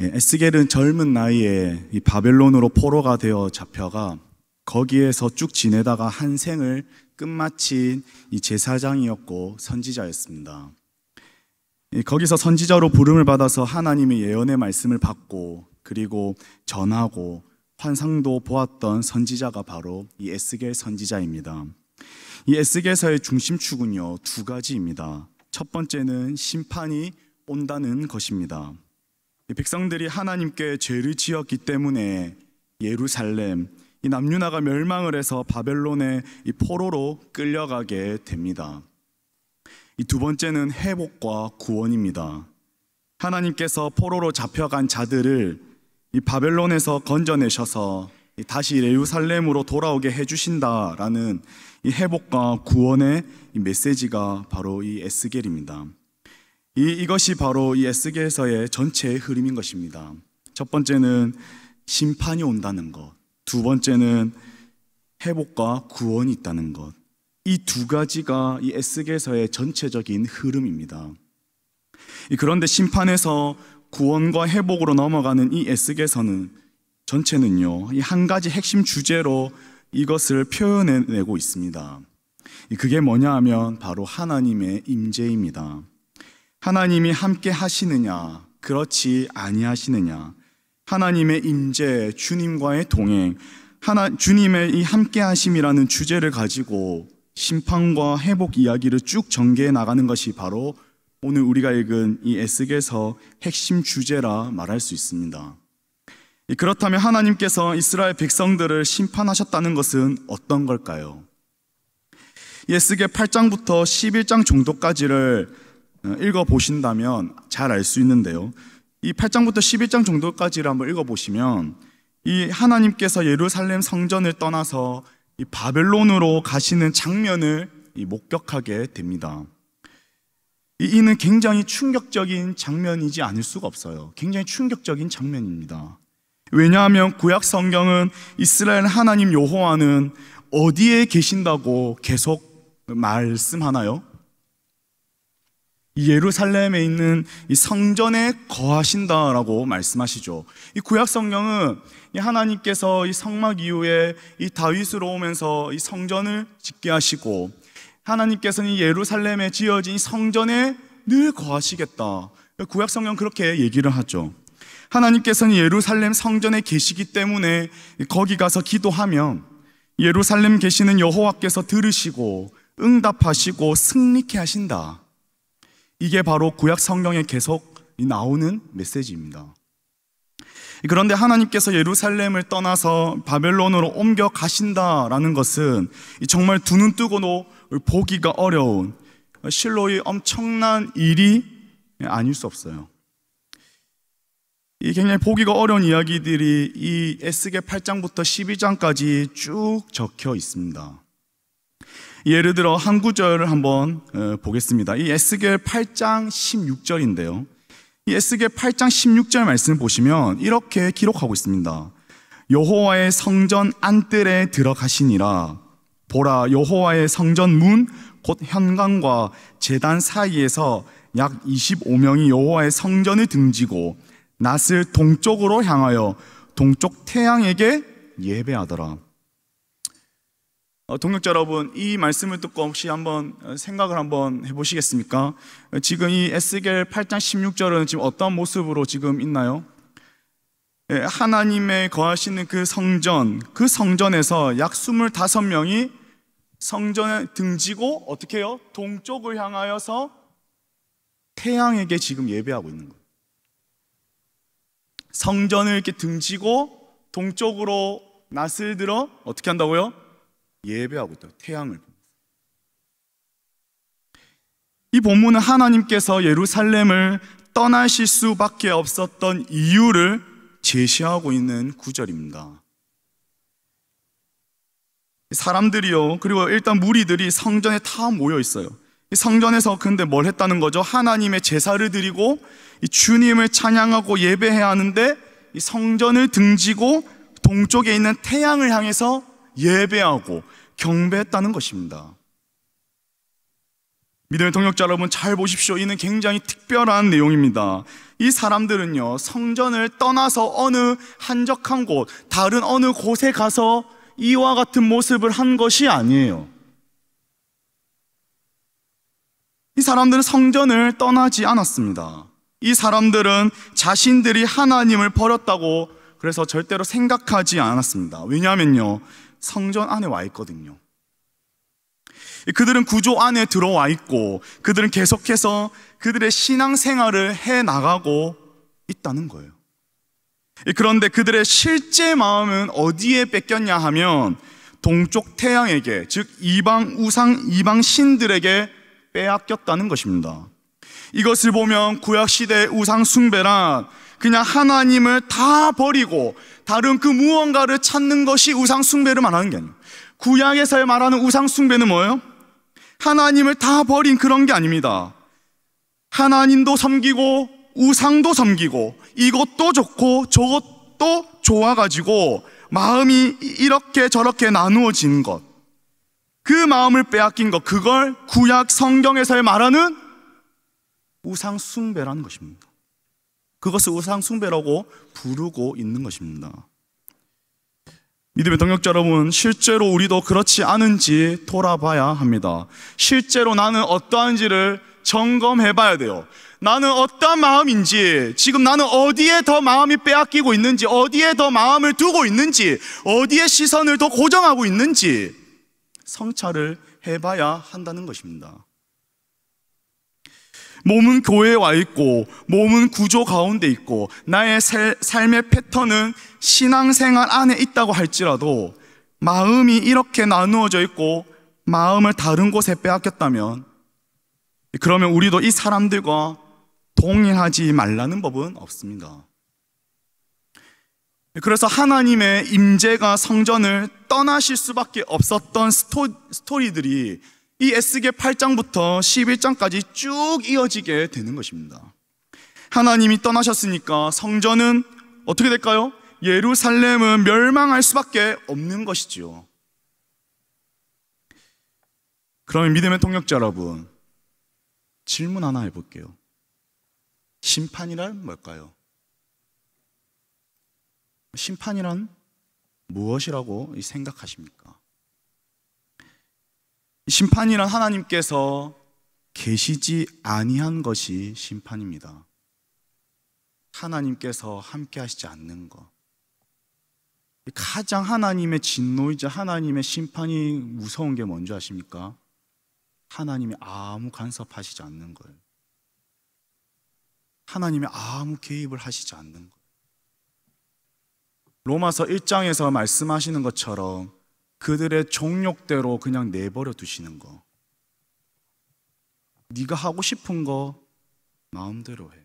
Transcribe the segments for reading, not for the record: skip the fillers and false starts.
에스겔은 젊은 나이에 이 바벨론으로 포로가 되어 잡혀가 거기에서 쭉 지내다가 한 생을 끝마친 이 제사장이었고 선지자였습니다. 거기서 선지자로 부름을 받아서 하나님의 예언의 말씀을 받고 그리고 전하고 환상도 보았던 선지자가 바로 이 에스겔 선지자입니다. 이 에스겔서의 중심축은요, 두 가지입니다. 첫 번째는 심판이 온다는 것입니다. 백성들이 하나님께 죄를 지었기 때문에 예루살렘, 이 남유나가 멸망을 해서 바벨론의 이 포로로 끌려가게 됩니다. 이 두 번째는 회복과 구원입니다. 하나님께서 포로로 잡혀간 자들을 이 바벨론에서 건져내셔서 다시 예루살렘으로 돌아오게 해주신다라는 이 회복과 구원의 이 메시지가 바로 이 에스겔입니다. 이것이 바로 이 에스겔서의 전체의 흐름인 것입니다. 첫 번째는 심판이 온다는 것, 두 번째는 회복과 구원이 있다는 것. 이 두 가지가 이 에스겔서의 전체적인 흐름입니다. 그런데 심판에서 구원과 회복으로 넘어가는 이 에스겔서는 전체는요, 이 한 가지 핵심 주제로 이것을 표현해내고 있습니다. 그게 뭐냐 하면 바로 하나님의 임재입니다. 하나님이 함께 하시느냐, 그렇지 아니하시느냐. 하나님의 임재, 주님과의 동행, 주님의 이 함께 하심이라는 주제를 가지고 심판과 회복 이야기를 쭉 전개해 나가는 것이 바로 오늘 우리가 읽은 이 에스겔서 핵심 주제라 말할 수 있습니다. 그렇다면 하나님께서 이스라엘 백성들을 심판하셨다는 것은 어떤 걸까요? 에스겔 8장부터 11장 정도까지를 읽어보신다면 잘 알 수 있는데요, 이 8장부터 11장 정도까지를 한번 읽어보시면 이 하나님께서 예루살렘 성전을 떠나서 이 바벨론으로 가시는 장면을 목격하게 됩니다. 이는 굉장히 충격적인 장면이지 않을 수가 없어요. 굉장히 충격적인 장면입니다. 왜냐하면 구약 성경은 이스라엘 하나님 여호와는 어디에 계신다고 계속 말씀하나요? 이 예루살렘에 있는 이 성전에 거하신다라고 말씀하시죠. 이 구약 성경은 이 하나님께서 이 성막 이후에 이 다윗으로 오면서 이 성전을 짓게 하시고 하나님께서는 이 예루살렘에 지어진 이 성전에 늘 거하시겠다. 구약 성경 그렇게 얘기를 하죠. 하나님께서는 예루살렘 성전에 계시기 때문에 거기 가서 기도하면 예루살렘 계시는 여호와께서 들으시고 응답하시고 승리케 하신다. 이게 바로 구약 성경에 계속 나오는 메시지입니다. 그런데 하나님께서 예루살렘을 떠나서 바벨론으로 옮겨 가신다라는 것은 정말 두 눈 뜨고도 보기가 어려운 실로의 엄청난 일이 아닐 수 없어요. 이 굉장히 보기가 어려운 이야기들이 이 에스겔 8장부터 12장까지 쭉 적혀 있습니다. 예를 들어 한 구절을 한번 보겠습니다. 이 에스겔 8장 16절인데요. 이 에스겔 8장 16절 말씀을 보시면 이렇게 기록하고 있습니다. 여호와의 성전 안뜰에 들어가시니라. 보라, 여호와의 성전 문 곧 현관과 제단 사이에서 약 25명이 여호와의 성전을 등지고 낫을 동쪽으로 향하여 동쪽 태양에게 예배하더라. 동역자 여러분, 이 말씀을 듣고 혹시 한번 생각을 한번 해보시겠습니까? 지금 이 에스겔 8장 16절은 지금 어떤 모습으로 지금 있나요? 하나님의 거하시는 그 성전에서 약 25명이 성전에 등지고 어떻게 해요? 동쪽을 향하여서 태양에게 지금 예배하고 있는 거예요. 성전을 이렇게 등지고 동쪽으로 낫을 들어 어떻게 한다고요? 예배하고 있다. 태양을. 이 본문은 하나님께서 예루살렘을 떠나실 수밖에 없었던 이유를 제시하고 있는 구절입니다. 사람들이요, 그리고 일단 무리들이 성전에 다 모여 있어요. 성전에서 근데 뭘 했다는 거죠? 하나님의 제사를 드리고 주님을 찬양하고 예배해야 하는데 이 성전을 등지고 동쪽에 있는 태양을 향해서 예배하고 경배했다는 것입니다. 믿음의 동역자 여러분, 잘 보십시오. 이는 굉장히 특별한 내용입니다. 이 사람들은요, 성전을 떠나서 어느 한적한 곳, 다른 어느 곳에 가서 이와 같은 모습을 한 것이 아니에요. 이 사람들은 성전을 떠나지 않았습니다. 이 사람들은 자신들이 하나님을 버렸다고 그래서 절대로 생각하지 않았습니다. 왜냐하면요, 성전 안에 와 있거든요. 그들은 구조 안에 들어와 있고 그들은 계속해서 그들의 신앙생활을 해나가고 있다는 거예요. 그런데 그들의 실제 마음은 어디에 뺏겼냐 하면 동쪽 태양에게, 즉 이방 신들에게 빼앗겼다는 것입니다. 이것을 보면 구약시대의 우상 숭배란 그냥 하나님을 다 버리고 다른 그 무언가를 찾는 것이 우상 숭배를 말하는 게 아니에요. 구약에서 말하는 우상 숭배는 뭐예요? 하나님을 다 버린 그런 게 아닙니다. 하나님도 섬기고 우상도 섬기고 이것도 좋고 저것도 좋아가지고 마음이 이렇게 저렇게 나누어진 것, 그 마음을 빼앗긴 것, 그걸 구약 성경에서 말하는 우상 숭배라는 것입니다. 그것을 우상 숭배라고 부르고 있는 것입니다. 믿음의 동역자 여러분, 실제로 우리도 그렇지 않은지 돌아봐야 합니다. 실제로 나는 어떠한지를 점검해 봐야 돼요. 나는 어떠한 마음인지, 지금 나는 어디에 더 마음이 빼앗기고 있는지, 어디에 더 마음을 두고 있는지, 어디에 시선을 더 고정하고 있는지 성찰을 해봐야 한다는 것입니다. 몸은 교회에 와 있고 몸은 구조 가운데 있고 나의 삶의 패턴은 신앙생활 안에 있다고 할지라도 마음이 이렇게 나누어져 있고 마음을 다른 곳에 빼앗겼다면, 그러면 우리도 이 사람들과 동일하지 말라는 법은 없습니다. 그래서 하나님의 임재가 성전을 떠나실 수밖에 없었던 스토리들이 이 에스겔 8장부터 11장까지 쭉 이어지게 되는 것입니다. 하나님이 떠나셨으니까 성전은 어떻게 될까요? 예루살렘은 멸망할 수밖에 없는 것이지요. 그러면 믿음의 동역자 여러분, 질문 하나 해볼게요. 심판이란 뭘까요? 심판이란 무엇이라고 생각하십니까? 심판이란 하나님께서 계시지 아니한 것이 심판입니다. 하나님께서 함께 하시지 않는 것. 가장 하나님의 진노이자 하나님의 심판이 무서운 게 뭔지 아십니까? 하나님이 아무 간섭하시지 않는 거예요. 하나님이 아무 개입을 하시지 않는 거예요. 로마서 1장에서 말씀하시는 것처럼 그들의 종욕대로 그냥 내버려 두시는 거. 네가 하고 싶은 거 마음대로 해.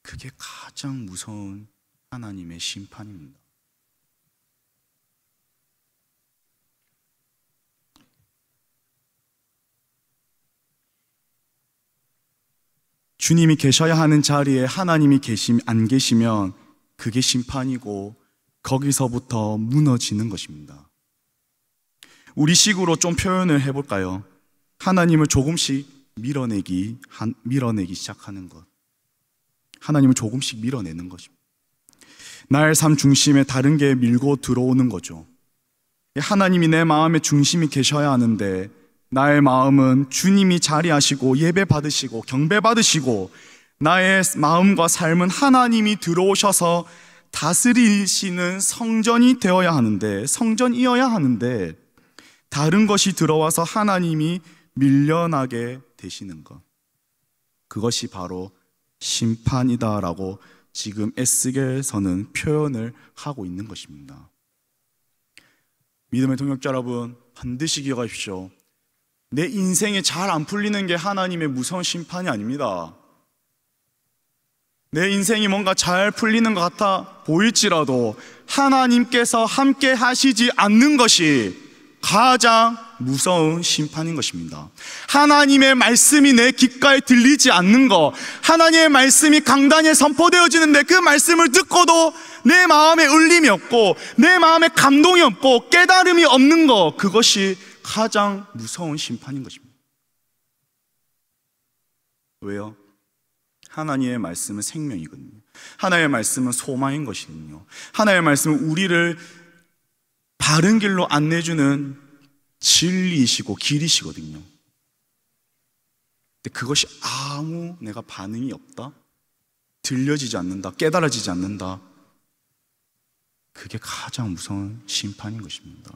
그게 가장 무서운 하나님의 심판입니다. 주님이 계셔야 하는 자리에 하나님이 안 계시면 그게 심판이고 거기서부터 무너지는 것입니다. 우리식으로 좀 표현을 해볼까요? 하나님을 조금씩 밀어내기 시작하는 것. 하나님을 조금씩 밀어내는 것입니다. 나의 삶 중심에 다른 게 밀고 들어오는 거죠. 하나님이 내 마음의 중심이 계셔야 하는데 나의 마음은 주님이 자리하시고 예배 받으시고 경배 받으시고 나의 마음과 삶은 하나님이 들어오셔서 다스리시는 성전이 되어야 하는데, 성전이어야 하는데 다른 것이 들어와서 하나님이 밀려나게 되시는 것, 그것이 바로 심판이다라고 지금 에스겔서는 표현을 하고 있는 것입니다. 믿음의 동역자 여러분, 반드시 기억하십시오. 내 인생이 잘 안 풀리는 게 하나님의 무서운 심판이 아닙니다. 내 인생이 뭔가 잘 풀리는 것 같아 보일지라도 하나님께서 함께 하시지 않는 것이 가장 무서운 심판인 것입니다. 하나님의 말씀이 내 귓가에 들리지 않는 것, 하나님의 말씀이 강단에 선포되어지는데 그 말씀을 듣고도 내 마음에 울림이 없고 내 마음에 감동이 없고 깨달음이 없는 것, 그것이 가장 무서운 심판인 것입니다. 왜요? 하나님의 말씀은 생명이거든요. 하나님의 말씀은 소망인 것이거든요. 하나님의 말씀은 우리를 바른 길로 안내주는 진리이시고 길이시거든요. 근데 그것이 아무 내가 반응이 없다, 들려지지 않는다, 깨달아지지 않는다, 그게 가장 무서운 심판인 것입니다.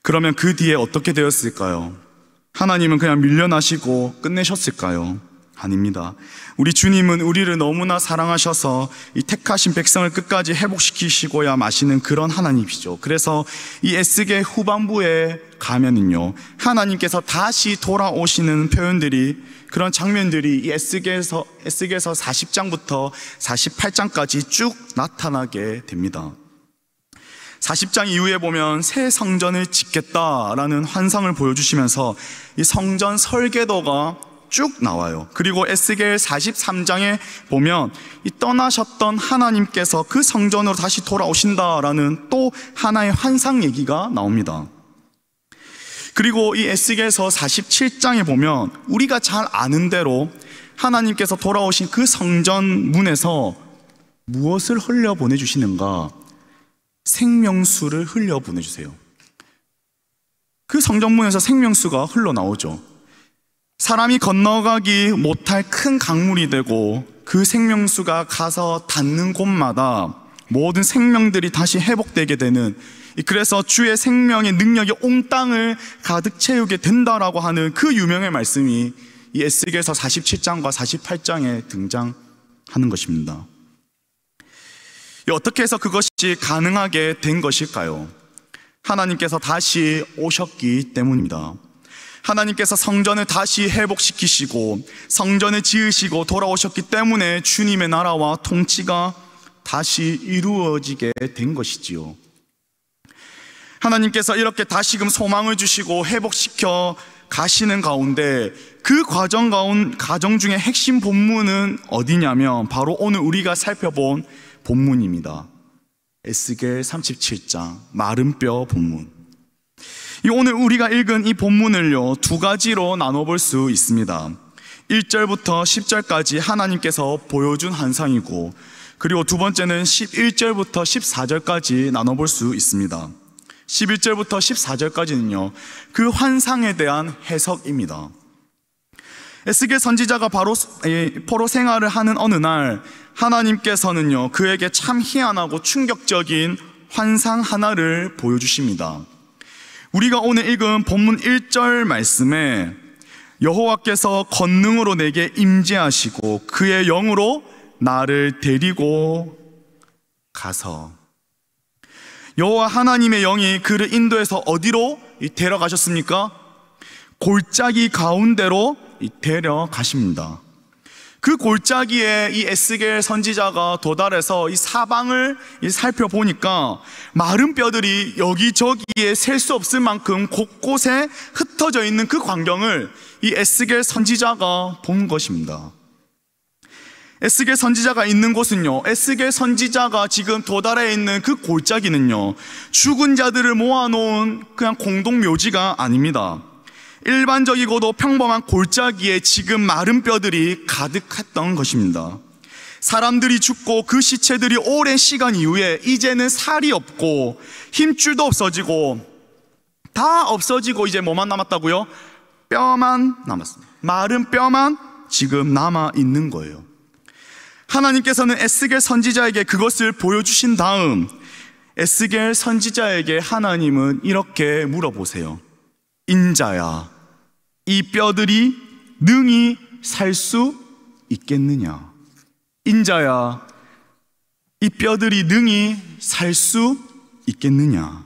그러면 그 뒤에 어떻게 되었을까요? 하나님은 그냥 밀려나시고 끝내셨을까요? 아닙니다. 우리 주님은 우리를 너무나 사랑하셔서 이 택하신 백성을 끝까지 회복시키시고야 마시는 그런 하나님이죠. 그래서 이 에스겔 후반부에 가면은요, 하나님께서 다시 돌아오시는 표현들이, 그런 장면들이 이 에스겔서 40장부터 48장까지 쭉 나타나게 됩니다. 40장 이후에 보면 새 성전을 짓겠다라는 환상을 보여주시면서 이 성전 설계도가 쭉 나와요. 그리고 에스겔 43장에 보면 이 떠나셨던 하나님께서 그 성전으로 다시 돌아오신다라는 또 하나의 환상 얘기가 나옵니다. 그리고 이 에스겔서 47장에 보면 우리가 잘 아는 대로 하나님께서 돌아오신 그 성전 문에서 무엇을 흘려 보내주시는가? 생명수를 흘려 보내주세요. 그 성전문에서 생명수가 흘러나오죠. 사람이 건너가기 못할 큰 강물이 되고 그 생명수가 가서 닿는 곳마다 모든 생명들이 다시 회복되게 되는, 그래서 주의 생명의 능력이 온 땅을 가득 채우게 된다라고 하는 그 유명의 말씀이 이 에스겔서 47장과 48장에 등장하는 것입니다. 어떻게 해서 그것이 가능하게 된 것일까요? 하나님께서 다시 오셨기 때문입니다. 하나님께서 성전을 다시 회복시키시고 성전을 지으시고 돌아오셨기 때문에 주님의 나라와 통치가 다시 이루어지게 된 것이지요. 하나님께서 이렇게 다시금 소망을 주시고 회복시켜 가시는 가운데 그 과정 중에 핵심 본문은 어디냐면 바로 오늘 우리가 살펴본 본문입니다. 에스겔 37장 마른 뼈 본문. 오늘 우리가 읽은 이 본문을요, 두 가지로 나눠볼 수 있습니다. 1절부터 10절까지 하나님께서 보여준 환상이고, 그리고 두 번째는 11절부터 14절까지 나눠볼 수 있습니다. 11절부터 14절까지는요, 그 환상에 대한 해석입니다. 에스겔 선지자가 포로 생활을 하는 어느 날 하나님께서는요, 그에게 참 희한하고 충격적인 환상 하나를 보여주십니다. 우리가 오늘 읽은 본문 1절 말씀에 여호와께서 권능으로 내게 임재하시고 그의 영으로 나를 데리고 가서, 여호와 하나님의 영이 그를 인도해서 어디로 데려가셨습니까? 골짜기 가운데로 데려가십니다. 그 골짜기에 이 에스겔 선지자가 도달해서 이 사방을 살펴보니까 마른 뼈들이 여기저기에 셀 수 없을 만큼 곳곳에 흩어져 있는 그 광경을 이 에스겔 선지자가 본 것입니다. 에스겔 선지자가 있는 곳은요, 에스겔 선지자가 지금 도달해 있는 그 골짜기는요, 죽은 자들을 모아놓은 그냥 공동묘지가 아닙니다. 일반적이고도 평범한 골짜기에 지금 마른 뼈들이 가득했던 것입니다. 사람들이 죽고 그 시체들이 오랜 시간 이후에 이제는 살이 없고 힘줄도 없어지고 다 없어지고 이제 뭐만 남았다고요? 뼈만 남았습니다. 마른 뼈만 지금 남아 있는 거예요. 하나님께서는 에스겔 선지자에게 그것을 보여주신 다음 에스겔 선지자에게 하나님은 이렇게 물어보세요. 인자야, 이 뼈들이 능히 살 수 있겠느냐? 인자야, 이 뼈들이 능히 살 수 있겠느냐?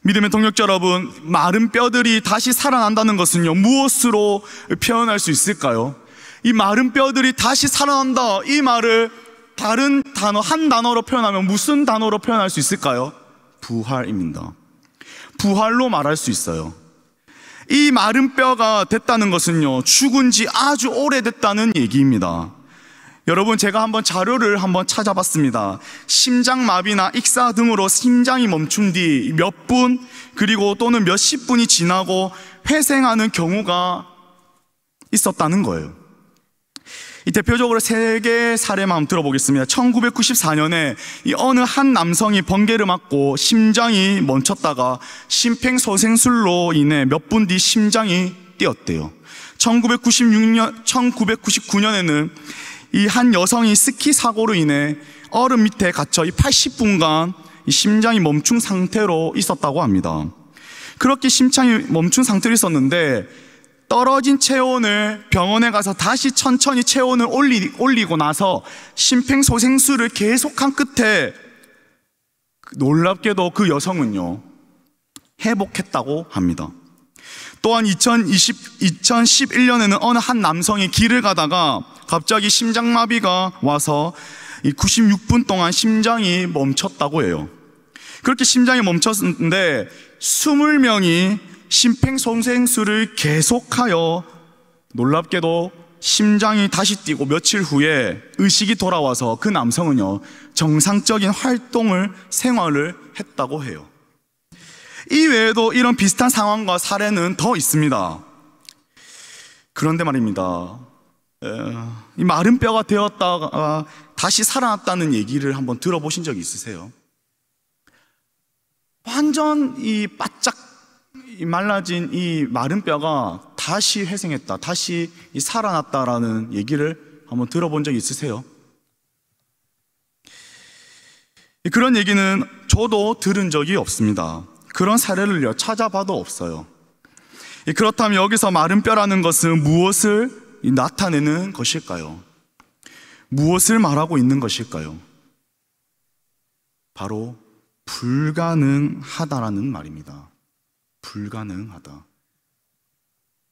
믿음의 동역자 여러분, 마른 뼈들이 다시 살아난다는 것은요, 무엇으로 표현할 수 있을까요? 이 마른 뼈들이 다시 살아난다, 이 말을 다른 단어, 한 단어로 표현하면 무슨 단어로 표현할 수 있을까요? 부활입니다. 부활로 말할 수 있어요. 이 마른 뼈가 됐다는 것은요, 죽은 지 아주 오래됐다는 얘기입니다. 여러분, 제가 한번 자료를 한번 찾아봤습니다. 심장마비나 익사 등으로 심장이 멈춘 뒤 몇 분, 그리고 또는 몇십 분이 지나고 회생하는 경우가 있었다는 거예요. 이 대표적으로 세 개의 사례만 한번 들어보겠습니다. 1994년에 이 어느 한 남성이 번개를 맞고 심장이 멈췄다가 심폐소생술로 인해 몇 분 뒤 심장이 뛰었대요. 1999년에는 이 한 여성이 스키 사고로 인해 얼음 밑에 갇혀 이 80분간 이 심장이 멈춘 상태로 있었다고 합니다. 그렇게 심장이 멈춘 상태로 있었는데 떨어진 체온을 병원에 가서 다시 천천히 체온을 올리고 나서 심폐소생술을 계속한 끝에 놀랍게도 그 여성은요, 회복했다고 합니다. 또한 2011년에는 어느 한 남성이 길을 가다가 갑자기 심장마비가 와서 96분 동안 심장이 멈췄다고 해요. 그렇게 심장이 멈췄는데 20명이 심폐소생술을 계속하여 놀랍게도 심장이 다시 뛰고 며칠 후에 의식이 돌아와서 그 남성은요, 정상적인 생활을 했다고 해요. 이 외에도 이런 비슷한 상황과 사례는 더 있습니다. 그런데 말입니다, 이 마른 뼈가 되었다가 다시 살아났다는 얘기를 한번 들어보신 적이 있으세요? 완전 바짝 말라진 이 마른 뼈가 다시 회생했다, 다시 살아났다라는 얘기를 한번 들어본 적이 있으세요? 그런 얘기는 저도 들은 적이 없습니다. 그런 사례를 찾아봐도 없어요. 그렇다면 여기서 마른 뼈라는 것은 무엇을 나타내는 것일까요? 무엇을 말하고 있는 것일까요? 바로 불가능하다라는 말입니다. 불가능하다.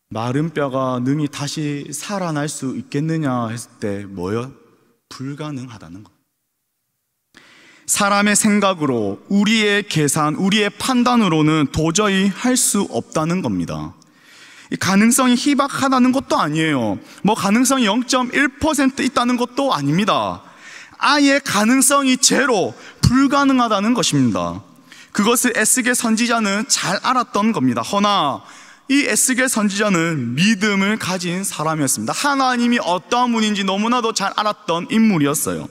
마른 뼈가 능히 다시 살아날 수 있겠느냐 했을 때 뭐요? 불가능하다는 것. 사람의 생각으로, 우리의 계산, 우리의 판단으로는 도저히 할 수 없다는 겁니다. 가능성이 희박하다는 것도 아니에요. 가능성이 0.1% 있다는 것도 아닙니다. 아예 가능성이 제로, 불가능하다는 것입니다. 그것을 에스겔 선지자는 잘 알았던 겁니다. 허나 이 에스겔 선지자는 믿음을 가진 사람이었습니다. 하나님이 어떠한 분인지 너무나도 잘 알았던 인물이었어요.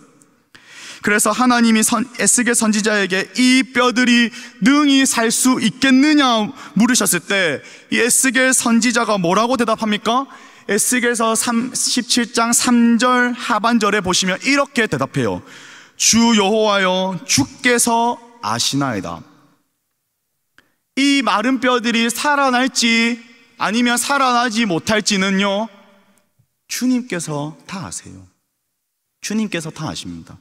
그래서 하나님이 에스겔 선지자에게 이 뼈들이 능히 살 수 있겠느냐 물으셨을 때 이 에스겔 선지자가 뭐라고 대답합니까? 에스겔서 17장 3절 하반절에 보시면 이렇게 대답해요. 주 여호와여, 주께서 아시나이다. 이 마른 뼈들이 살아날지 아니면 살아나지 못할지는요, 주님께서 다 아세요. 주님께서 다 아십니다.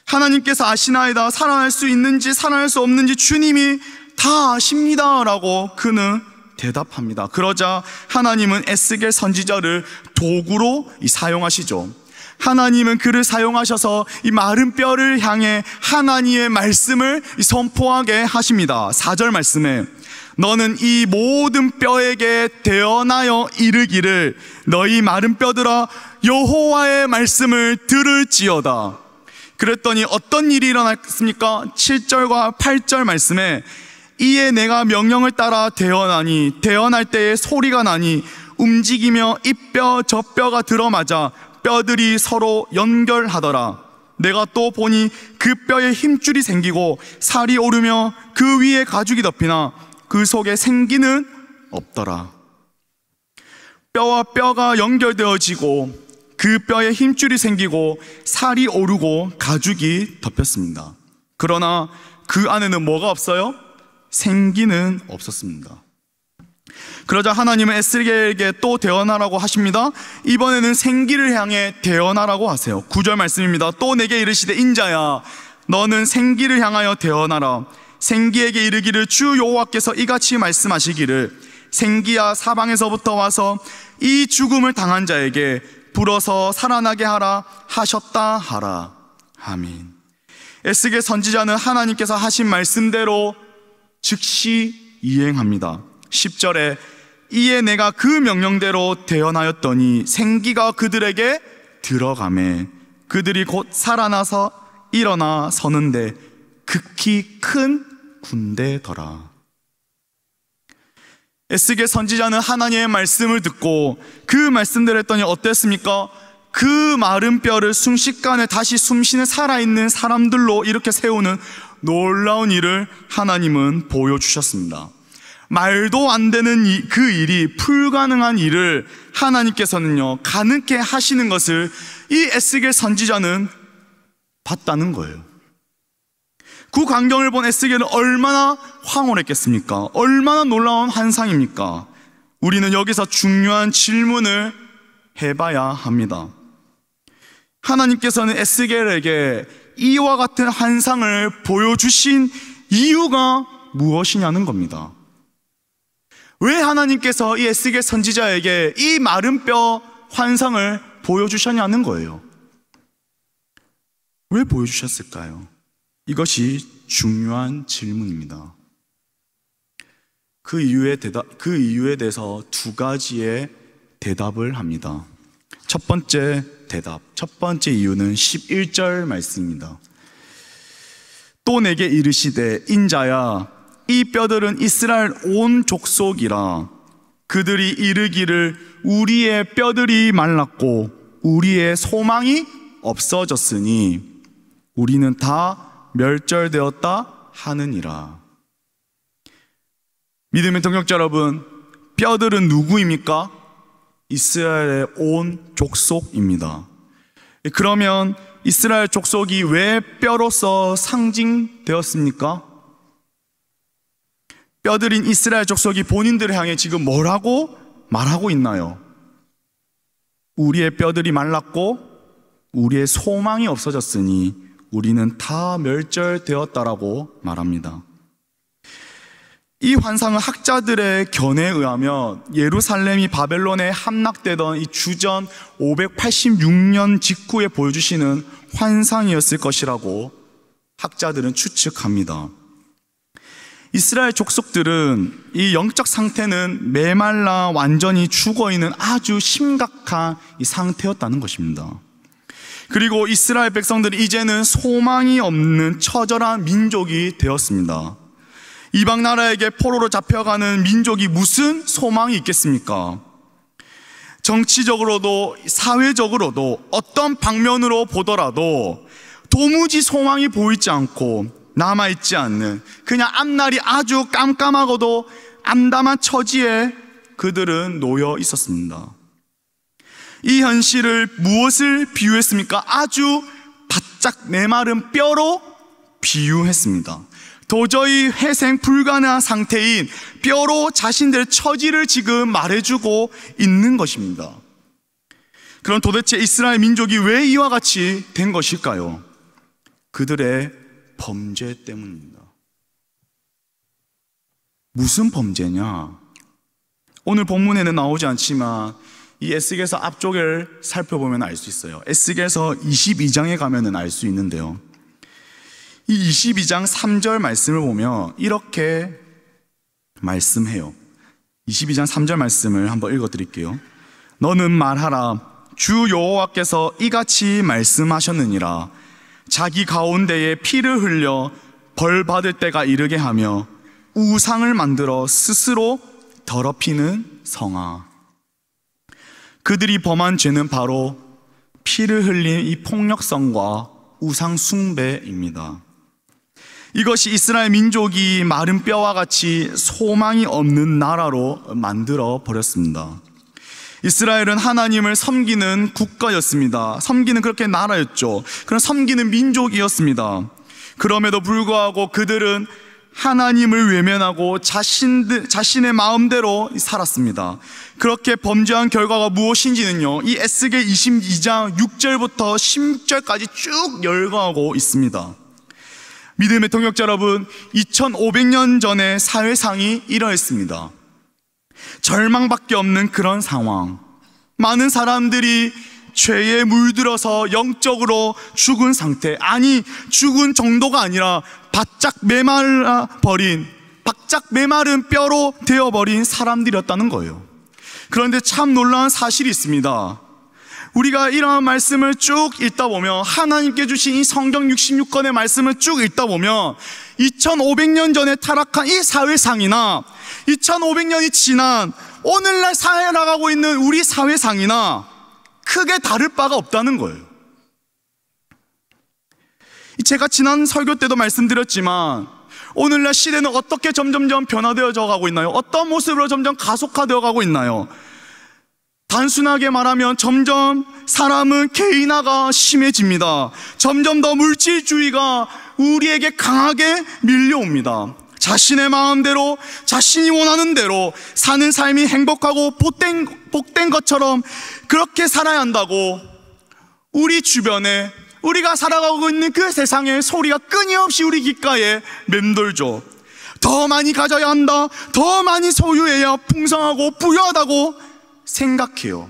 하나님께서 아시나이다. 살아날 수 있는지 살아날 수 없는지 주님이 다 아십니다 라고 그는 대답합니다. 그러자 하나님은 에스겔 선지자를 도구로 사용하시죠. 하나님은 그를 사용하셔서 이 마른 뼈를 향해 하나님의 말씀을 선포하게 하십니다. 4절 말씀에 너는 이 모든 뼈에게 대언하여 이르기를 너희 마른 뼈들아 여호와의 말씀을 들을지어다. 그랬더니 어떤 일이 일어났습니까? 7절과 8절 말씀에 이에 내가 명령을 따라 대언하니 대언할 때에 소리가 나니 움직이며 이 뼈 저 뼈가 들어맞아 뼈들이 서로 연결하더라. 내가 또 보니 그 뼈에 힘줄이 생기고 살이 오르며 그 위에 가죽이 덮이나 그 속에 생기는 없더라. 뼈와 뼈가 연결되어지고 그 뼈에 힘줄이 생기고 살이 오르고 가죽이 덮였습니다. 그러나 그 안에는 뭐가 없어요? 생기는 없었습니다. 그러자 하나님은 에스겔에게 또 대언하라고 하십니다. 이번에는 생기를 향해 대언하라고 하세요. 9절 말씀입니다. 또 내게 이르시되 인자야 너는 생기를 향하여 대언하라. 생기에게 이르기를 주 여호와께서 이같이 말씀하시기를 생기야 사방에서부터 와서 이 죽음을 당한 자에게 불어서 살아나게 하라 하셨다 하라. 아멘. 에스겔 선지자는 하나님께서 하신 말씀대로 즉시 이행합니다. 10절에 이에 내가 그 명령대로 대언하였더니 생기가 그들에게 들어가매 그들이 곧 살아나서 일어나 서는데 극히 큰 군대더라. 에스겔 선지자는 하나님의 말씀을 듣고 그 말씀대로 했더니 어땠습니까? 그 마른 뼈를 순식간에 다시 숨쉬는 살아있는 사람들로 이렇게 세우는 놀라운 일을 하나님은 보여주셨습니다. 말도 안 되는 그 일이, 불가능한 일을 하나님께서는요 가능케 하시는 것을 이 에스겔 선지자는 봤다는 거예요. 그 광경을 본 에스겔은 얼마나 황홀했겠습니까? 얼마나 놀라운 환상입니까? 우리는 여기서 중요한 질문을 해봐야 합니다. 하나님께서는 에스겔에게 이와 같은 환상을 보여주신 이유가 무엇이냐는 겁니다. 왜 하나님께서 이 에스겔 선지자에게 이 마른 뼈 환상을 보여주셨냐는 거예요. 왜 보여주셨을까요? 이것이 중요한 질문입니다. 그 이유에 대해서 두 가지의 대답을 합니다. 첫 번째 이유는 11절 말씀입니다. 또 내게 이르시되 인자야 이 뼈들은 이스라엘 온 족속이라. 그들이 이르기를 우리의 뼈들이 말랐고 우리의 소망이 없어졌으니 우리는 다 멸절되었다 하느니라. 믿음의 동역자 여러분, 뼈들은 누구입니까? 이스라엘의 온 족속입니다. 그러면 이스라엘 족속이 왜 뼈로서 상징되었습니까? 뼈들인 이스라엘 족속이 본인들을 향해 지금 뭐라고 말하고 있나요? 우리의 뼈들이 말랐고 우리의 소망이 없어졌으니 우리는 다 멸절되었다라고 말합니다. 이 환상은 학자들의 견해에 의하면 예루살렘이 바벨론에 함락되던 이 주전 586년 직후에 보여주시는 환상이었을 것이라고 학자들은 추측합니다. 이스라엘 족속들은 이 영적 상태는 메말라 완전히 죽어있는 아주 심각한 이 상태였다는 것입니다. 그리고 이스라엘 백성들은 이제는 소망이 없는 처절한 민족이 되었습니다. 이방 나라에게 포로로 잡혀가는 민족이 무슨 소망이 있겠습니까? 정치적으로도 사회적으로도 어떤 방면으로 보더라도 도무지 소망이 보이지 않고 남아있지 않는, 그냥 앞날이 아주 깜깜하고도 암담한 처지에 그들은 놓여 있었습니다. 이 현실을 무엇을 비유했습니까? 아주 바짝 메마른 뼈로 비유했습니다. 도저히 회생 불가능한 상태인 뼈로 자신들의 처지를 지금 말해주고 있는 것입니다. 그럼 도대체 이스라엘 민족이 왜 이와 같이 된 것일까요? 그들의 범죄 때문입니다. 무슨 범죄냐? 오늘 본문에는 나오지 않지만 이 에스겔서 앞쪽을 살펴보면 알 수 있어요. 에스겔서 22장에 가면은 알 수 있는데요. 이 22장 3절 말씀을 보면 이렇게 말씀해요. 22장 3절 말씀을 한번 읽어드릴게요. 너는 말하라. 주 여호와께서 이같이 말씀하셨느니라. 자기 가운데에 피를 흘려 벌 받을 때가 이르게 하며 우상을 만들어 스스로 더럽히는 성아. 그들이 범한 죄는 바로 피를 흘린 이 폭력성과 우상 숭배입니다. 이것이 이스라엘 민족이 마른 뼈와 같이 소망이 없는 나라로 만들어 버렸습니다. 이스라엘은 하나님을 섬기는 국가였습니다. 섬기는 그렇게 나라였죠. 그런 섬기는 민족이었습니다. 그럼에도 불구하고 그들은 하나님을 외면하고 자신의 마음대로 살았습니다. 그렇게 범죄한 결과가 무엇인지는요, 이 에스겔 22장 6절부터 10절까지 쭉 열거하고 있습니다. 믿음의 동역자 여러분, 2500년 전의 사회상이 이러했습니다. 절망밖에 없는 그런 상황, 많은 사람들이 죄에 물들어서 영적으로 죽은 상태, 아니 죽은 정도가 아니라 바짝 메마른 뼈로 되어버린 사람들이었다는 거예요. 그런데 참 놀라운 사실이 있습니다. 우리가 이러한 말씀을 쭉 읽다 보면, 하나님께 주신 이 성경 66권의 말씀을 쭉 읽다 보면 2500년 전에 타락한 이 사회상이나 2500년이 지난 오늘날 살아가고 있는 우리 사회상이나 크게 다를 바가 없다는 거예요. 제가 지난 설교 때도 말씀드렸지만 오늘날 시대는 어떻게 점점점 변화되어져 가고 있나요? 어떤 모습으로 점점 가속화되어 가고 있나요? 단순하게 말하면 점점 사람은 개인화가 심해집니다. 점점 더 물질주의가 우리에게 강하게 밀려옵니다. 자신의 마음대로, 자신이 원하는 대로 사는 삶이 행복하고 복된 것처럼 그렇게 살아야 한다고 우리 주변에, 우리가 살아가고 있는 그 세상의 소리가 끊임없이 우리 귓가에 맴돌죠. 더 많이 가져야 한다, 더 많이 소유해야 풍성하고 부유하다고 생각해요.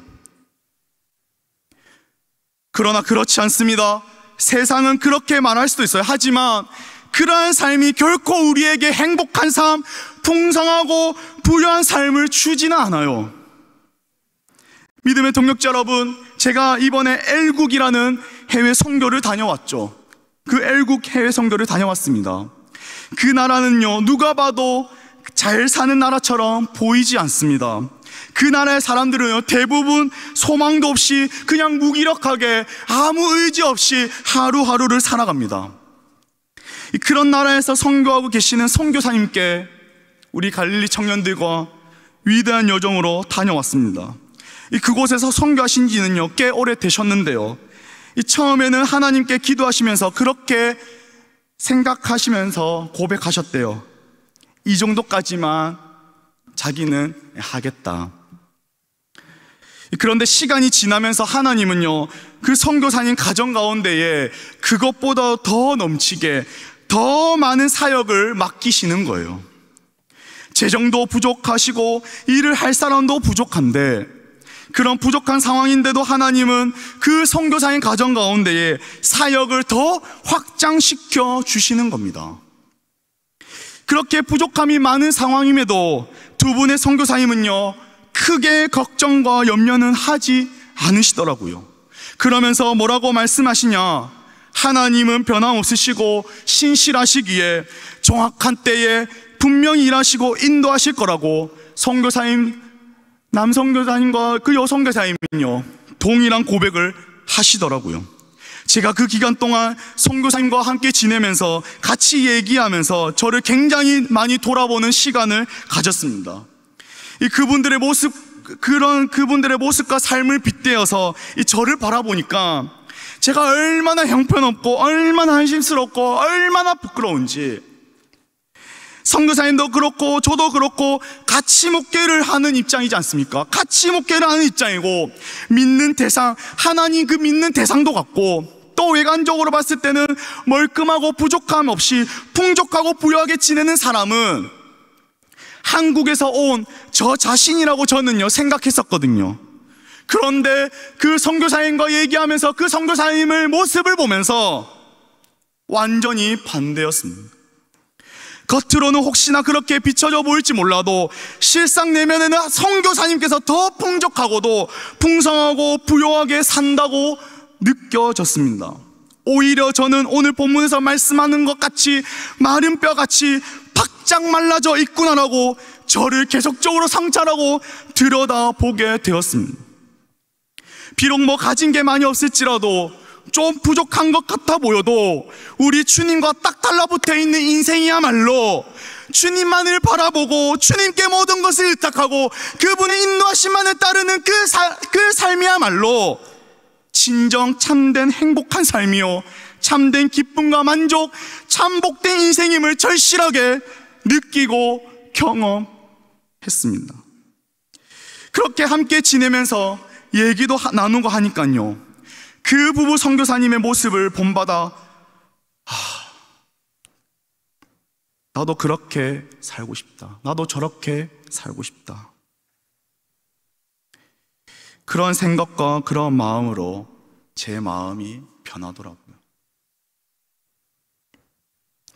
그러나 그렇지 않습니다. 세상은 그렇게 말할 수도 있어요. 하지만 그러한 삶이 결코 우리에게 행복한 삶, 풍성하고 부유한 삶을 주지는 않아요. 믿음의 동역자 여러분, 제가 이번에 엘국이라는 해외 선교를 다녀왔죠. 그 엘국 해외 선교를 다녀왔습니다. 그 나라는요, 누가 봐도 잘 사는 나라처럼 보이지 않습니다. 그 나라의 사람들은 대부분 소망도 없이 그냥 무기력하게 아무 의지 없이 하루하루를 살아갑니다. 그런 나라에서 선교하고 계시는 선교사님께 우리 갈릴리 청년들과 위대한 여정으로 다녀왔습니다. 그곳에서 선교하신 지는요 꽤 오래 되셨는데요, 처음에는 하나님께 기도하시면서 그렇게 생각하시면서 고백하셨대요. 이 정도까지만 자기는 하겠다. 그런데 시간이 지나면서 하나님은요 그 선교사님 가정 가운데에 그것보다 더 넘치게 더 많은 사역을 맡기시는 거예요. 재정도 부족하시고 일을 할 사람도 부족한데, 그런 부족한 상황인데도 하나님은 그 선교사님 가정 가운데에 사역을 더 확장시켜 주시는 겁니다. 그렇게 부족함이 많은 상황임에도 두 분의 선교사님은요 크게 걱정과 염려는 하지 않으시더라고요. 그러면서 뭐라고 말씀하시냐, 하나님은 변함없으시고 신실하시기에 정확한 때에 분명히 일하시고 인도하실 거라고 선교사님, 남선교사님과 그 여선교사님은요 동일한 고백을 하시더라고요. 제가 그 기간 동안 선교사님과 함께 지내면서 같이 얘기하면서 저를 굉장히 많이 돌아보는 시간을 가졌습니다. 그분들의 모습, 그분들의 모습과 삶을 빗대어서 저를 바라보니까 제가 얼마나 형편없고 얼마나 한심스럽고 얼마나 부끄러운지, 선교사님도 그렇고 저도 그렇고 같이 목회를 하는 입장이지 않습니까? 같이 목회를 하는 입장이고 믿는 대상, 하나님 그 믿는 대상도 같고, 또 외관적으로 봤을 때는 멀끔하고 부족함 없이 풍족하고 부유하게 지내는 사람은 한국에서 온 저 자신이라고 저는요 생각했었거든요. 그런데 그 선교사님과 얘기하면서 그 선교사님의 모습을 보면서 완전히 반대였습니다. 겉으로는 혹시나 그렇게 비춰져 보일지 몰라도 실상 내면에는 선교사님께서 더 풍족하고도 풍성하고 부유하게 산다고 느껴졌습니다. 오히려 저는 오늘 본문에서 말씀하는 것 같이 마른 뼈같이 바짝 말라져 있구나라고 저를 계속적으로 성찰하고 들여다보게 되었습니다. 비록 가진 게 많이 없을지라도 좀 부족한 것 같아 보여도 우리 주님과 딱 달라붙어 있는 인생이야말로 주님만을 바라보고 주님께 모든 것을 의탁하고 그분의 인도하심만을 따르는 그 삶이야말로 진정 참된 행복한 삶이요 참된 기쁨과 만족, 참 복된 인생임을 절실하게 느끼고 경험했습니다. 그렇게 함께 지내면서 얘기도 나누고 하니까요, 그 부부 선교사님의 모습을 본받아 나도 그렇게 살고 싶다, 나도 저렇게 살고 싶다, 그런 생각과 그런 마음으로 제 마음이 변하더라고요.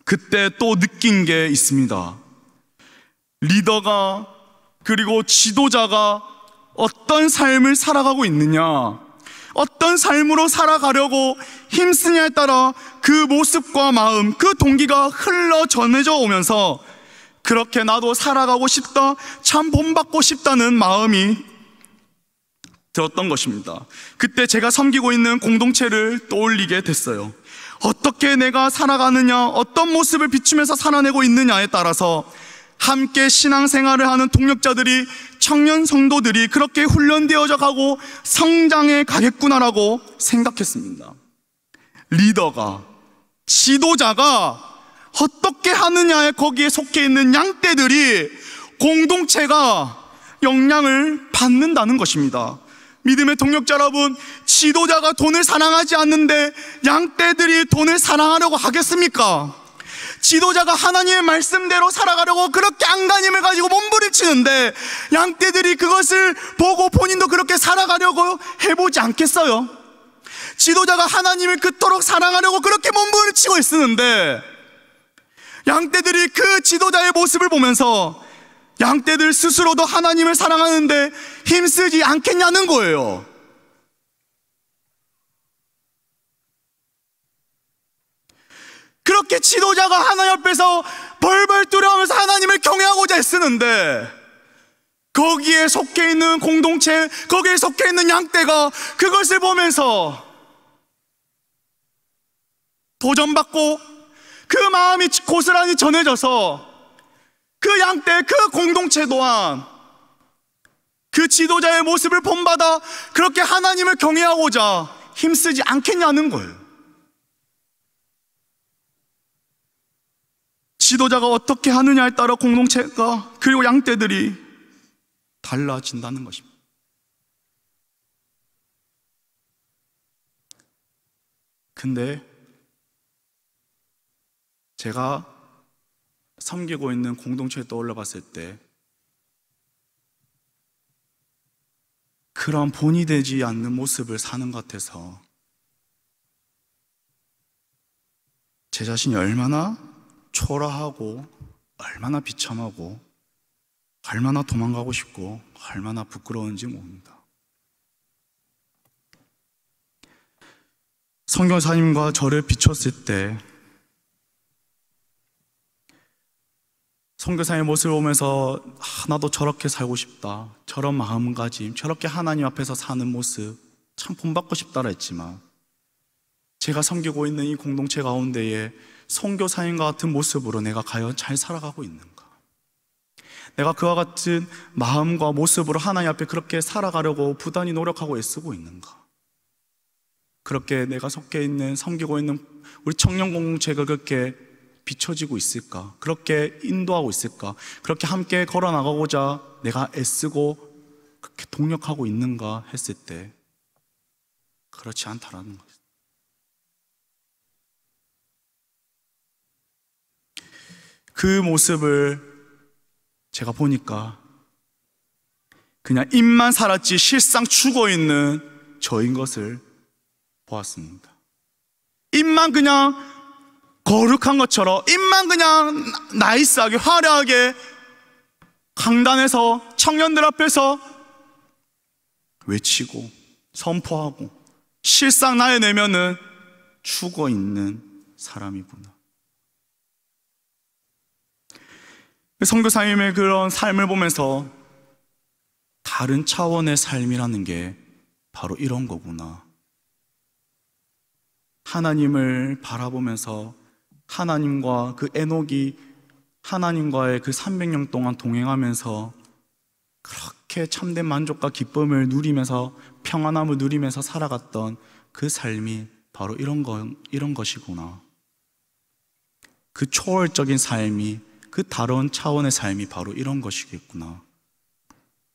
그때 또 느낀 게 있습니다. 리더가, 그리고 지도자가 어떤 삶을 살아가고 있느냐, 어떤 삶으로 살아가려고 힘쓰냐에 따라 그 모습과 마음, 그 동기가 흘러 전해져 오면서 그렇게 나도 살아가고 싶다, 참 본받고 싶다는 마음이 들었던 것입니다. 그때 제가 섬기고 있는 공동체를 떠올리게 됐어요. 어떻게 내가 살아가느냐, 어떤 모습을 비추면서 살아내고 있느냐에 따라서 함께 신앙생활을 하는 동력자들이, 청년 성도들이 그렇게 훈련되어져 가고 성장해 가겠구나라고 생각했습니다. 리더가, 지도자가 어떻게 하느냐에 거기에 속해 있는 양떼들이, 공동체가 영향을 받는다는 것입니다. 믿음의 동력자 여러분, 지도자가 돈을 사랑하지 않는데 양떼들이 돈을 사랑하려고 하겠습니까? 지도자가 하나님의 말씀대로 살아가려고 그렇게 안간힘을 가지고 몸부림치는데 양떼들이 그것을 보고 본인도 그렇게 살아가려고 해보지 않겠어요? 지도자가 하나님을 그토록 사랑하려고 그렇게 몸부림치고 있었는데 양떼들이 그 지도자의 모습을 보면서 양떼들 스스로도 하나님을 사랑하는데 힘쓰지 않겠냐는 거예요. 그렇게 지도자가 하나님 앞에서 벌벌 두려워하면서 하나님을 경외하고자 애쓰는데 거기에 속해 있는 공동체, 거기에 속해 있는 양떼가 그것을 보면서 도전받고 그 마음이 고스란히 전해져서 그 양떼, 그 공동체 또한 그 지도자의 모습을 본받아 그렇게 하나님을 경외하고자 힘쓰지 않겠냐는 거예요. 지도자가 어떻게 하느냐에 따라 공동체가, 그리고 양떼들이 달라진다는 것입니다. 근데 제가 섬기고 있는 공동체에 떠올려 봤을 때 그런 본이 되지 않는 모습을 사는 것 같아서 제 자신이 얼마나 초라하고, 얼마나 비참하고, 얼마나 도망가고 싶고, 얼마나 부끄러운지 모릅니다. 선교사님과 저를 비췄을 때 선교사의 모습을 보면서 나도 저렇게 살고 싶다, 저런 마음가짐, 저렇게 하나님 앞에서 사는 모습 참 본받고 싶다라 했지만 제가 섬기고 있는 이 공동체 가운데에 선교사님과 같은 모습으로 내가 과연 잘 살아가고 있는가? 내가 그와 같은 마음과 모습으로 하나님 앞에 그렇게 살아가려고 부단히 노력하고 애쓰고 있는가? 그렇게 내가 속해 있는, 섬기고 있는 우리 청년 공동체가 그렇게 비춰지고 있을까? 그렇게 인도하고 있을까? 그렇게 함께 걸어나가고자 내가 애쓰고 그렇게 동력하고 있는가 했을 때 그렇지 않다라는 거죠. 그 모습을 제가 보니까 그냥 입만 살았지 실상 죽어있는 저인 것을 보았습니다. 입만 그냥 거룩한 것처럼, 입만 그냥 나이스하게, 화려하게 강단에서 청년들 앞에서 외치고 선포하고 실상 나의 내면은 죽어있는 사람이구나. 선교사님의 그런 삶을 보면서 다른 차원의 삶이라는 게 바로 이런 거구나. 하나님을 바라보면서 하나님과 그 에녹이 하나님과의 그 300년 동안 동행하면서 그렇게 참된 만족과 기쁨을 누리면서 평안함을 누리면서 살아갔던 그 삶이 바로 이런 것이구나. 그 초월적인 삶이, 그 다른 차원의 삶이 바로 이런 것이겠구나.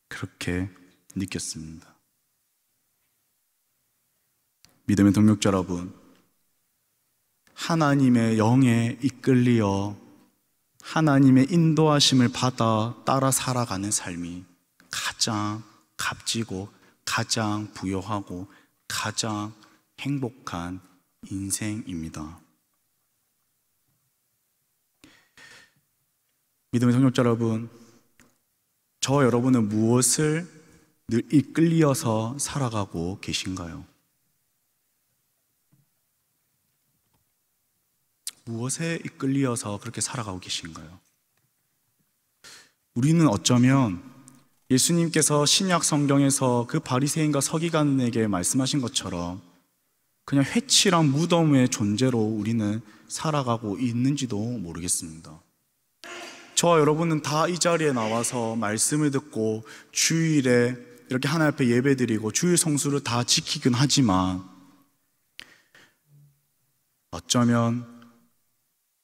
그렇게 느꼈습니다. 믿음의 동력자 여러분, 하나님의 영에 이끌리어 하나님의 인도하심을 받아 따라 살아가는 삶이 가장 값지고 가장 부요하고 가장 행복한 인생입니다. 믿음의 동력자 여러분, 저 여러분은 무엇을 늘 이끌려서 살아가고 계신가요? 무엇에 이끌려서 그렇게 살아가고 계신가요? 우리는 어쩌면 예수님께서 신약 성경에서 그 바리새인과 서기관에게 말씀하신 것처럼 그냥 회칠한 무덤의 존재로 우리는 살아가고 있는지도 모르겠습니다. 저와 여러분은 다 이 자리에 나와서 말씀을 듣고 주일에 이렇게 하나님 앞에 예배드리고 주일 성수를 다 지키긴 하지만 어쩌면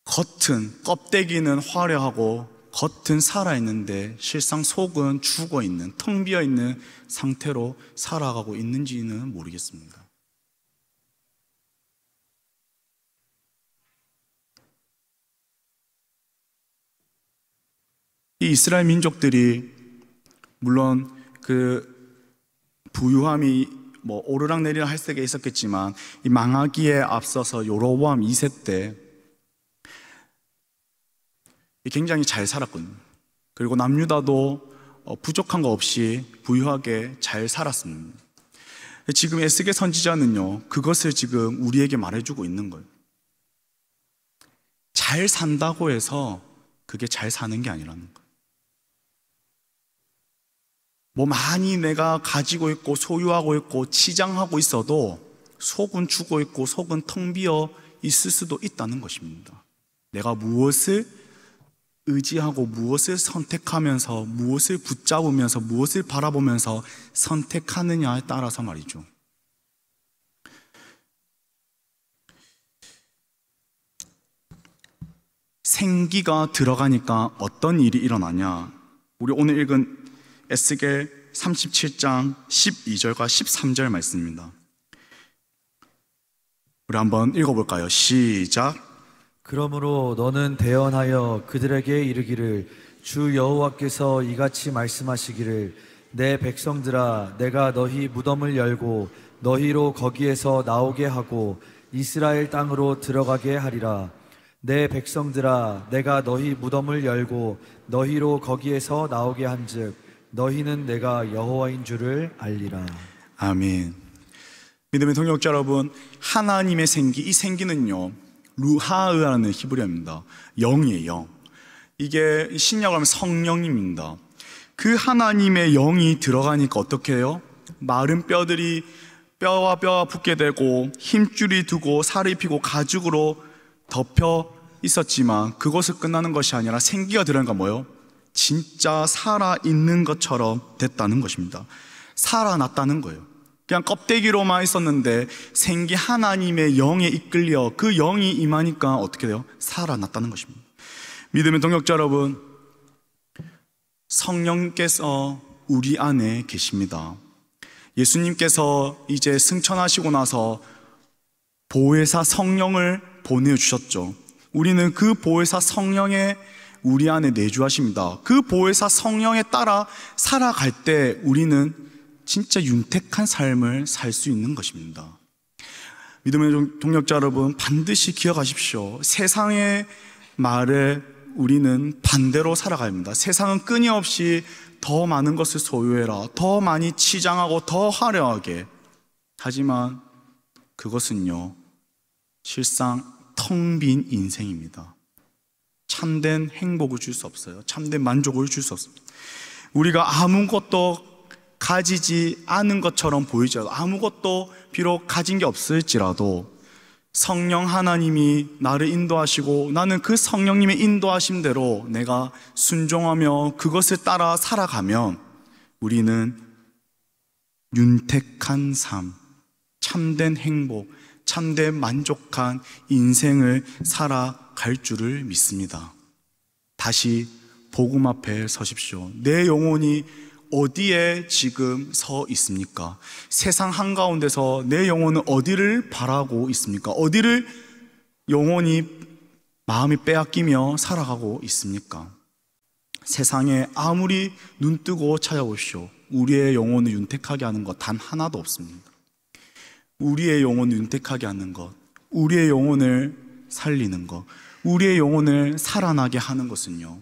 겉은, 껍데기는 화려하고 겉은 살아있는데 실상 속은 죽어있는, 텅 비어있는 상태로 살아가고 있는지는 모르겠습니다. 이 이스라엘 민족들이 물론 그 부유함이 오르락내리락 할 때가 있었겠지만 이 망하기에 앞서서 여로보암 2세 때 굉장히 잘 살았거든요. 그리고 남유다도 부족한 거 없이 부유하게 잘 살았습니다. 지금 에스겔 선지자는요, 그것을 지금 우리에게 말해주고 있는 거예요. 잘 산다고 해서 그게 잘 사는 게 아니라는 거예요. 많이 내가 가지고 있고 소유하고 있고 치장하고 있어도 속은 죽어 있고 속은 텅 비어 있을 수도 있다는 것입니다. 내가 무엇을 의지하고 무엇을 선택하면서 무엇을 붙잡으면서 무엇을 바라보면서 선택하느냐에 따라서 말이죠. 생기가 들어가니까 어떤 일이 일어나냐? 우리 오늘 읽은 에스겔 37장 12절과 13절 말씀입니다. 우리 한번 읽어볼까요? 시작. 그러므로 너는 대언하여 그들에게 이르기를 주 여호와께서 이같이 말씀하시기를 내 백성들아 내가 너희 무덤을 열고 너희로 거기에서 나오게 하고 이스라엘 땅으로 들어가게 하리라. 내 백성들아 내가 너희 무덤을 열고 너희로 거기에서 나오게 한즉 너희는 내가 여호와인 줄을 알리라. 아멘. 믿음의 동역자 여러분, 하나님의 생기, 이 생기는요 루하으라는 히브리어입니다. 영이에요, 영. 이게 신약으로 하면 성령님입니다. 그 하나님의 영이 들어가니까 어떻게 해요? 마른 뼈들이 뼈와 뼈가 붙게 되고 힘줄이 두고 살이 피고 가죽으로 덮여 있었지만 그것을 끝나는 것이 아니라 생기가 들어가니까 뭐예요? 진짜 살아있는 것처럼 됐다는 것입니다. 살아났다는 거예요. 그냥 껍데기로만 있었는데 생기 하나님의 영에 이끌려 그 영이 임하니까 어떻게 돼요? 살아났다는 것입니다. 믿음의 동역자 여러분, 성령께서 우리 안에 계십니다. 예수님께서 이제 승천하시고 나서 보혜사 성령을 보내주셨죠. 우리는 그 보혜사 성령의 우리 안에 내주하십니다. 그 보혜사 성령에 따라 살아갈 때 우리는 진짜 윤택한 삶을 살 수 있는 것입니다. 믿음의 동역자 여러분, 반드시 기억하십시오. 세상의 말에 우리는 반대로 살아가야 합니다. 세상은 끊임없이 더 많은 것을 소유해라, 더 많이 치장하고 더 화려하게. 하지만 그것은요 실상 텅 빈 인생입니다. 참된 행복을 줄 수 없어요. 참된 만족을 줄 수 없습니다. 우리가 아무것도 가지지 않은 것처럼 보이죠. 아무것도 비록 가진 게 없을지라도 성령 하나님이 나를 인도하시고 나는 그 성령님의 인도하심대로 내가 순종하며 그것을 따라 살아가면 우리는 윤택한 삶, 참된 행복, 참된 만족한 인생을 살아갈 줄을 믿습니다. 다시 복음 앞에 서십시오. 내 영혼이 어디에 지금 서 있습니까? 세상 한가운데서 내 영혼은 어디를 바라고 있습니까? 어디를 영혼이 마음이 빼앗기며 살아가고 있습니까? 세상에 아무리 눈뜨고 찾아보십시오. 우리의 영혼을 윤택하게 하는 것 단 하나도 없습니다. 우리의 영혼을 윤택하게 하는 것, 우리의 영혼을 살리는 것, 우리의 영혼을 살아나게 하는 것은요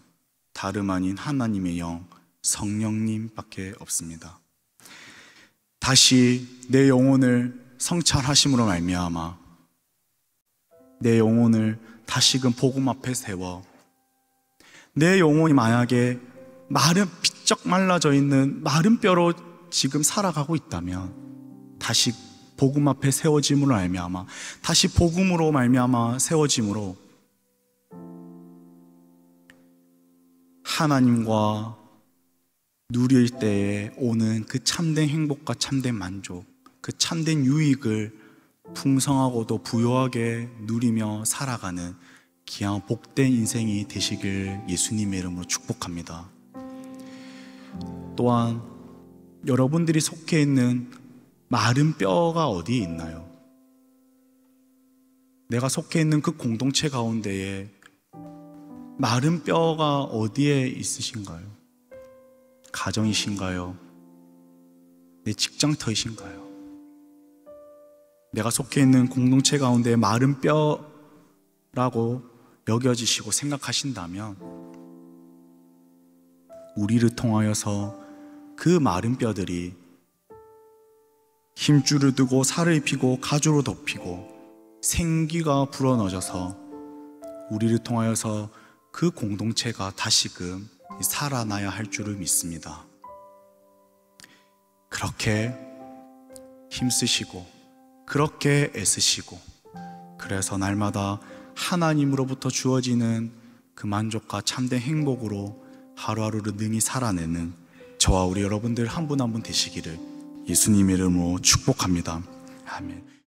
다름 아닌 하나님의 영, 성령님밖에 없습니다. 다시 내 영혼을 성찰하심으로 말미암아 내 영혼을 다시금 복음 앞에 세워 내 영혼이 만약에 마른 비쩍 말라져 있는 마른 뼈로 지금 살아가고 있다면 다시 복음 앞에 세워짐으로 말미암아 다시 복음으로 말미암아 세워짐으로 하나님과 누릴 때에 오는 그 참된 행복과 참된 만족, 그 참된 유익을 풍성하고도 부요하게 누리며 살아가는 귀한 복된 인생이 되시길 예수님의 이름으로 축복합니다. 또한 여러분들이 속해 있는 마른 뼈가 어디에 있나요? 내가 속해 있는 그 공동체 가운데에 마른 뼈가 어디에 있으신가요? 가정이신가요? 내 직장터이신가요? 내가 속해 있는 공동체 가운데 마른 뼈라고 여겨지시고 생각하신다면 우리를 통하여서 그 마른 뼈들이 힘줄을 두고 살을 피고 가주로 덮이고 생기가 불어넣어져서 우리를 통하여서 그 공동체가 다시금 살아나야 할 줄을 믿습니다. 그렇게 힘쓰시고 그렇게 애쓰시고 그래서 날마다 하나님으로부터 주어지는 그 만족과 참된 행복으로 하루하루를 능히 살아내는 저와 우리 여러분들 한 분 한 분 되시기를 예수님의 이름으로 축복합니다. 아멘.